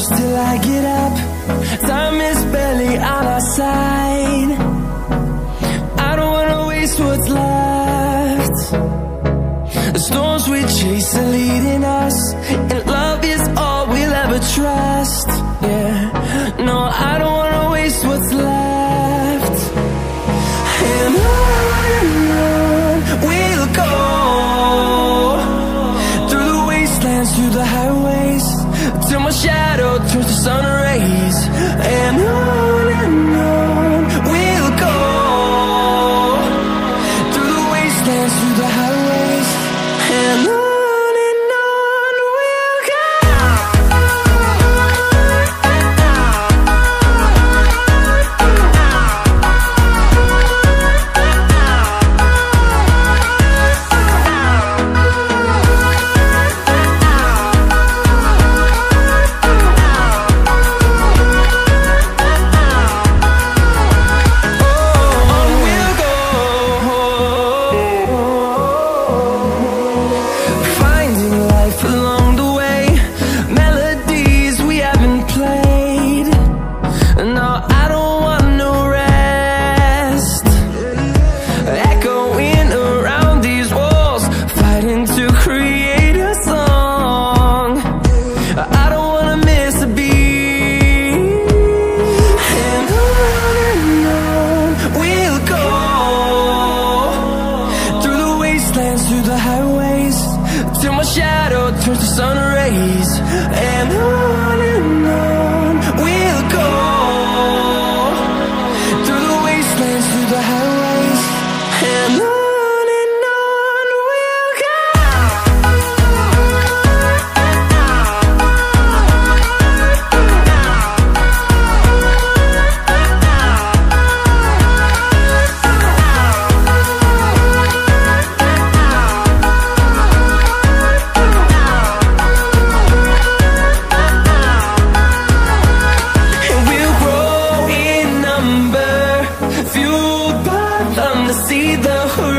close till I get up. Time is barely on our side. I don't wanna waste what's left. The storms we chase are leading us, and love is all we'll ever trust. Yeah, no, I don't wanna waste what's left. And on we'll go, through the wastelands, through the highways, till my shadow turns to sun rays. And on we'll go, through the wastelands, through the highways, and on we'll go. Through the highways, till my shadow turns to sun rays. And on we'll go, through the wastelands, through the highways, and on we'll go. See the hood